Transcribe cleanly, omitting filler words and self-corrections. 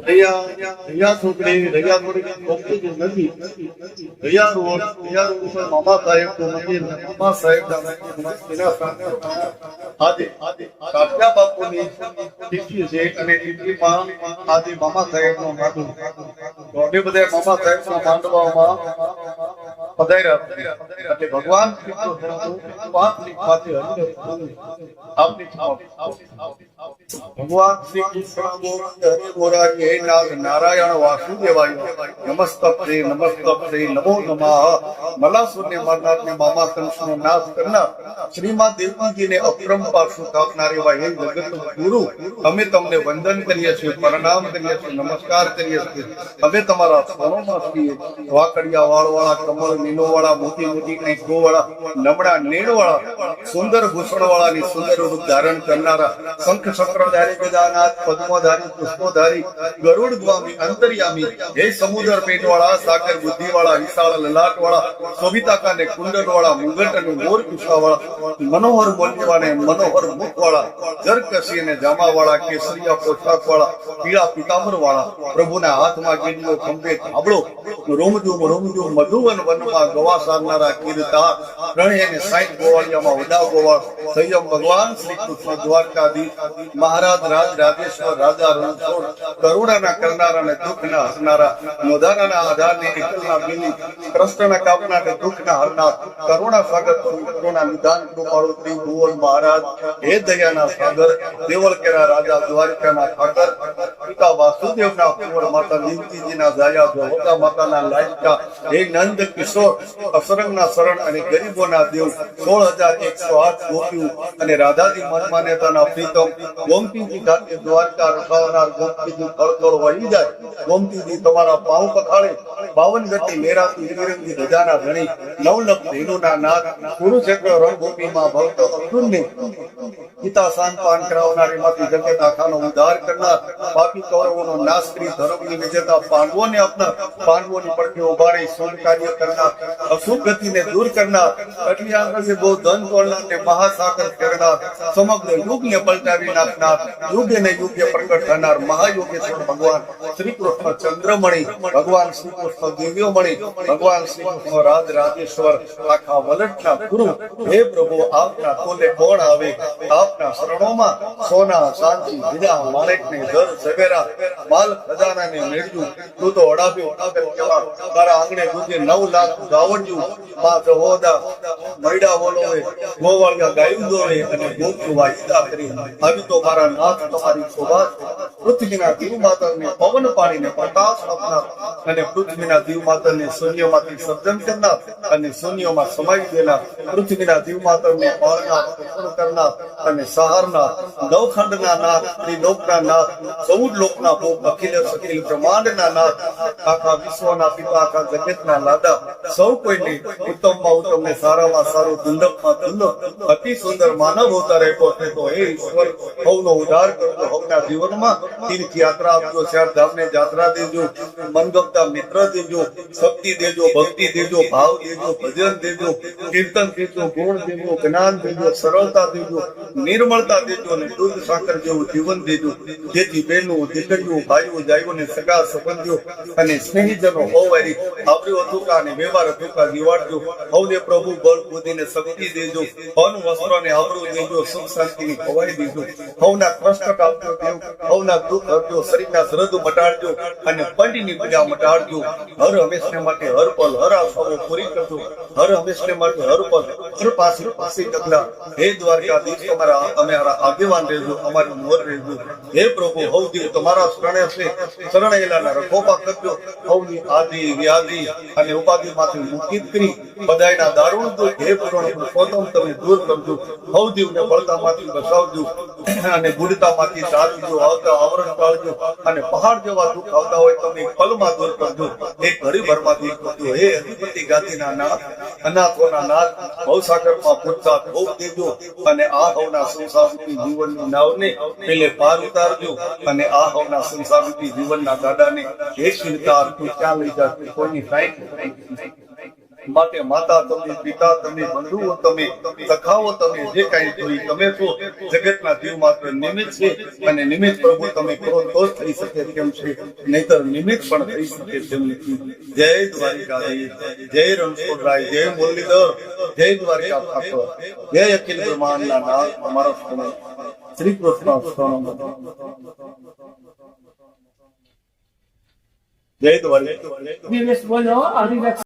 રૈયા છોકરી રૈયા થોડી કોમ્પ્લિકેટ નથી. રૈયા રોડ મામા સાહેબ નું મંદિર, મામા સાહેબ એના સામે આદિ કાઠિયા બાપુની તિથિ છે અને તિથિમાં આદિ મામા સાહેબ નું માંડવું. તો એ બધા મામા સાહેબ ના માંડવામાં પધાર્યા એટલે ભગવાન ભગવાન શ્રી કૃષ્ણ નારાયણ વાસુદેવાય નમસ્તપ્તે નમસ્તપ્તે નમો નમઃ. મલાસુરને મારનારને મામા કંસનો નાશ કરનાર શ્રીમદ દેવજીને અપરંપાર સુખ આપનાર એવા હે જગત ગુરુ, અમે તમને વંદન કરીએ છીએ, પ્રણામ કરીએ છીએ, નમસ્કાર કરીએ છીએ. અમે તમારા સ્વરોમાં છીએ. વાકડિયા વાળવાળા, કમળ મીનો વાળા, મોટી મોટી આંખો વાળા, નમણા નેણ વાળા, સુંદર ભૂષણ વાળાની સુંદર રૂપ ધારણ કરનારા, શંખ ચક્રધારી ગદાનાથ, પદ્મધારી, પુષ્પોધારી, ગરુડ સ્વામી, અંતર્યામી, હે સમુદ્ર પેટ વાળા, સાગર બુદ્ધિ વાળા, વિશાળ લલાટ વાળા, શોભિતાકા ને કુંડલ વાળા, મુગટ અને મોર પીછા વાળા, મનોહર બોલવા ને મનોહર મુખ વાળા, જરકસી અને જામા વાળા, કેસરિયા પોશાક વાળા, પીળા પીતાંબર વાળા, પ્રભુના હાથમાં ગીડલો, ખંભે ધાબળો, રોમજુમ રોમજુમ મધુવન વનમાં ગવા સારનારા કીર્તા, રણે અને 60 ગોવાળિયામાં વડા ગોવાળ, સંયમ ભગવાન શ્રી કૃષ્ણ દ્વારકાધીશ મહારાજ, રાજ રાજેશ્વર, રાજા રણછોડ, કરુણાના કરનારા ને દુઃખના હસનારા, નોધારાના આધારને એકલના બિલી, કૃષ્ણના કાપના ને દુઃખના હરનાર, કરુણા સાગર કરુણા નિધાન કૃપાળુ ત્રિભુવન મહારાજ, હે દયાના સાગર, દેવલકેરા રાજા, દ્વારકાના ઠાકર, પિતા વાસુદેવના કુંવર, માતા નિમતીજીના જાયા, જોહતા માતાના લાડકા, હે નંદ કિશોર, અસરંગના શરણ અને ગરીબોના દેવ, 16,108 ગોપીઓ અને રાધાજી મનમાન્યતાના પ્રીતમ, ગોમતીજી ખાતે દ્વારકા રખાવનાર ગોમતીજી ખળખળ વહી જાય. ગોમતીજી તમારા પાઉં પખાડે, 52 ગતિ મેરાતી ત્રિરંગી ધજાના ધણી, 9 લખ ધેનુના નાથ, કુરુક્ષેત્ર રણભૂમિમાં ભક્ત અર્જુનને પિતા શાનપાન કરાવનાર, એમાંથી જગત આખાનો ઉદ્ધાર કરનાર, પાપી કૌરવોનો નાશ કરી ધર્મની વિજેતા, પાંડવોને આપનાર, પાંડવોની પડખે ઉભા રહી શુભ કાર્ય કરનાર, અશુભ ગતિને દૂર કરનાર, અટલી આંગળથી બહુ ધન તોડનાર ને મહાસાગર ફેરનાર, સમગ્ર યુગને પલટાવી નાખનાર, યુગે ને યુગે પ્રગટ થનાર મહાયોગેશ્વર ભગવાન શ્રી કૃષ્ણ ચંદ્રમણી, ભગવાન શ્રી કૃષ્ણ દિવ્યમણી, ભગવાન શ્રી કૃષ્ણ રાજ રાજેશ્વર, આખા વલટના ગુરુ, હે પ્રભુ આપના કોલે કોણ આવે, આપના શરણોમાં સોના ચાંદી હીરા માણેકને ઘર ઝવેરા માલ ખજાનાને મેળવ્યું. તું તો અડાબે કેવા તારા આંગણે ગુજે 9 લાખ ગાવડિયું, માં જહોદા મૈડા બોલોવે, ગોવાળિયા ગાયું દોવે અને ગોપુ વાહિદા કરી. આવી તો મારા નાથ તમારી શોભા. પૃથ્વીના દીવ માતરને પવન પાણીને પ્રકાશ આપનાર અને પૃથ્વીના દીવ માતરને શૂન્યમાંથી સર્જન કરનાર અને શૂન્યમાં સમાઈ ગયેલા, પૃથ્વીના દીવ માતરને પાળનાર, પોષણ કરનાર અને સહારનાર, નવખંડના નાથ, ત્રિલોકના નાથ, 14 લોકના ભોગ, અખિલ સખિલ બ્રહ્માંડના નાથ, આખા વિશ્વના પિતા, આખા જગતના લાદા, સૌ કોઈને ઉત્તમમાં ઉત્તમ ને સારામાં સારું, દુર્લભમાં દુર્લભ, અતિ સુંદર માનવ અવતાર આપ્યો છે. તો હે ઈશ્વર, હવનો ઉદ્ધાર કરજો, હવના જીવનમાં તીર્થ યાત્રા આપજો, ચારધામને જાત્રા દેજો, મનગમતા મિત્ર દેજો, શક્તિ દેજો, ભક્તિ દેજો, ભાવ દેજો, ભજન દેજો, કીર્તન દેજો, ગુણ દેજો, જ્ઞાન દેજો, સરળતા દેજો, નિર્મળતા દેજો અને દૂધ સાકર જેવું જીવન દેજો, જેથી બહેનો, દીકરીઓ, ભાઈઓ, જાઈઓને સગા સંબંધીઓ અને સ્નેહીજનો હોવારી આવરી અધુકા અને વ્યવહાર અધુકા જીવાડજો. હવને પ્રભુ બળ બુદ્ધિને શક્તિ દેજો, અન્ન વસ્ત્ર ને આવરું દેજો, સુખ શાંતિની ખવાઈ દેજો. હવના કષ્ટ કાપજો દેવ, હવના દુઃખ હરજો, શરીરના શ્રદ્ધ મટાડજો અને પંડીની પીડા મટાડજો. હર હંમેશને માટે હર પલ હર આશાઓ પૂરી કરજો, હર હંમેશને માટે હર પલ હર પાસે ડગલા. હે દ્વારકાધીશ, તમારા અમારા આગેવાન રહેજો, અમારી મોર રહેજો. હે પ્રભુ, હવદેવ તમારા શરણે છે, શરણેલાના રખોપા કરજો. હવની આદિ વ્યાધિ અને ઉપાધિમાંથી મુક્ત કરી બધાયના દારૂણ દુઃખ, હે પૂર્ણ પુરુષોત્તમ તમે દૂર કરજો. હવદેવને બળતામાંથી બચાવજો અને ગુડતામાંથી સારજો, આવતા આવરણ ટાળજો અને પહાડ જેવા દુઃખ આવતા હોય તમે પલમાં દૂર કરજો, એક ઘડીભરમાં દૂર કરજો. હે અધિપતિ ગાદીના નાથ, અનાથોના નાથ, ભવસાગરમાં પૂરતા ભોગ દેજો અને આ હવના સંસારરૂપી જીવનની નાવને પેલે પાર ઉતારજો અને આ હવના સંસારરૂપી જીવનના ગાડાને એક ચિંતા ક્યાં લઈ જશે કોઈની કાંઈ માટે માતા તમે, પિતા તમે, બંધુઓ તમે, સખાઓ તમે, જે કાંઈ છો ઈ તમે છો. જગતના જીવ માત્ર નિમિત્ત છે અને નિમિત્ત પ્રભુ તમે કરો તો જ થઈ શકે તેમ છે, નહીતર નિમિત્ત પણ થઈ શકે તેમ નથી. જય દ્વારિકાધીશ, જય રણછોડરાય, જય મુરલીધર, જય દ્વારિકા ઠાકોર, જય અખિલ બ્રહ્માંડના નાથ અમારો સ્વામી શ્રી કૃષ્ણ. જય દ્વારિકા. દિવસ બોલો,